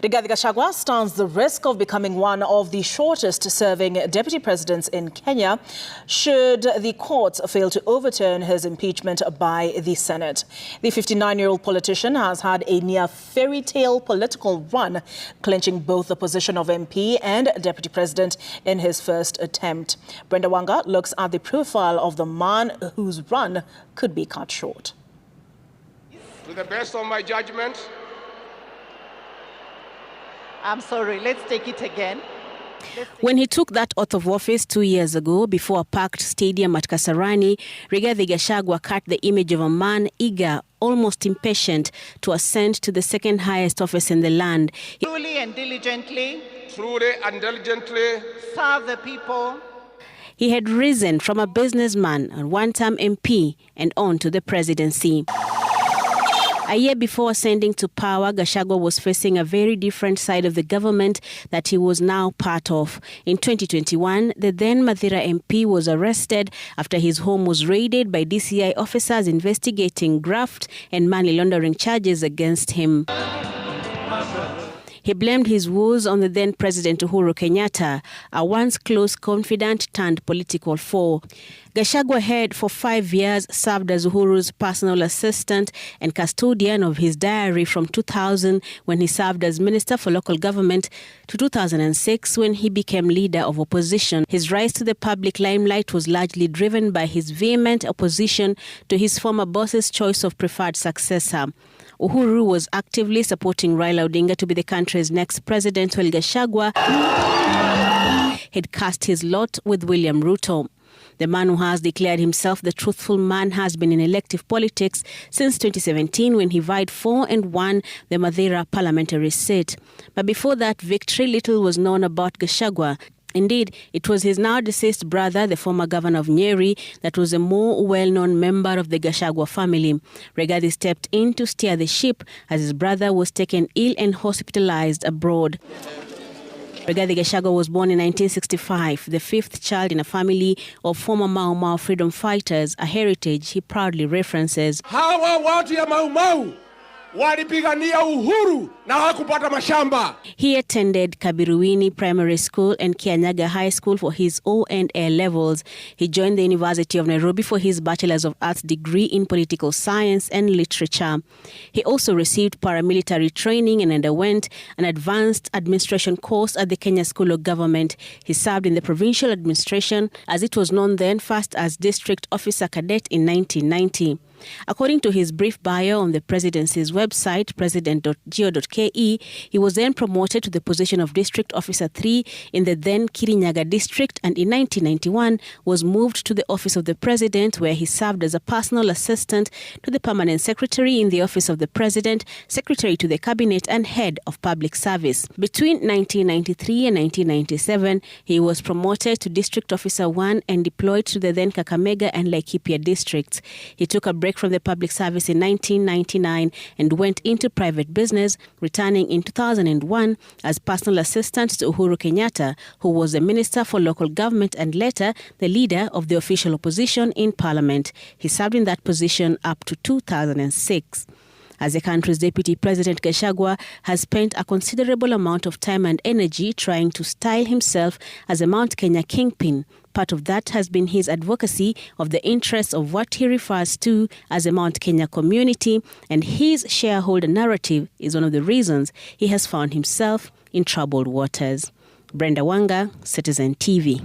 Rigathi Gachagua stands the risk of becoming one of the shortest-serving deputy presidents in Kenya should the courts fail to overturn his impeachment by the Senate. The 59-year-old politician has had a near-fairy tale political run, clinching both the position of MP and deputy president in his first attempt. Brenda Wanga looks at the profile of the man whose run could be cut short. To the best of my judgment, I'm sorry, let's take it again. When he took that oath of office 2 years ago before a packed stadium at Kasarani, Rigathi Gachagua cut the image of a man eager, almost impatient, to ascend to the second highest office in the land. Truly and diligently serve the people. He had risen from a businessman, a one-term MP, and on to the presidency. A year before ascending to power, Gachagua was facing a very different side of the government that he was now part of. In 2021, the then Mathira MP was arrested after his home was raided by DCI officers investigating graft and money laundering charges against him. He blamed his woes on the then President Uhuru Kenyatta, a once close confidant turned political foe. Gachagua had for 5 years served as Uhuru's personal assistant and custodian of his diary from 2000 when he served as Minister for Local Government to 2006 when he became leader of opposition. His rise to the public limelight was largely driven by his vehement opposition to his former boss's choice of preferred successor. Uhuru was actively supporting Raila Odinga to be the country's next president, while Gachagua had cast his lot with William Ruto. The man who has declared himself the truthful man has been in elective politics since 2017 when he vied for and won the Mathira parliamentary seat. But before that victory, little was known about Gachagua. Indeed, it was his now-deceased brother, the former governor of Nyeri, that was a more well-known member of the Gachagua family. Rigathi stepped in to steer the ship as his brother was taken ill and hospitalized abroad. Rigathi Gachagua was born in 1965, the fifth child in a family of former Mau Mau freedom fighters, a heritage he proudly references. hawa watu ya Mau Mau walipigania uhuru na hawakupata mashamba. He attended Kabiruini Primary School and Kianyaga High School for his O and A levels. He joined the University of Nairobi for his Bachelor's of Arts degree in Political Science and Literature. He also received paramilitary training and underwent an advanced administration course at the Kenya School of Government. He served in the provincial administration, as it was known then, first as District Officer Cadet in 1990. According to his brief bio on the presidency's website, president.go.ke, he was then promoted to the position of District Officer 3 in the then Kirinyaga district, and in 1991 was moved to the office of the president, where he served as a personal assistant to the permanent secretary in the office of the president, secretary to the cabinet, and head of public service. Between 1993 and 1997, he was promoted to District Officer 1 and deployed to the then Kakamega and Laikipia districts. He took a break from the public service in 1999 and went into private business, returning in 2001 as personal assistant to Uhuru Kenyatta, who was the Minister for Local Government and later the leader of the official opposition in Parliament. He served in that position up to 2006. As the country's deputy president, Gachagua has spent a considerable amount of time and energy trying to style himself as a Mount Kenya kingpin. Part of that has been his advocacy of the interests of what he refers to as a Mount Kenya community, and his shareholder narrative is one of the reasons he has found himself in troubled waters. Brenda Wanga, Citizen TV.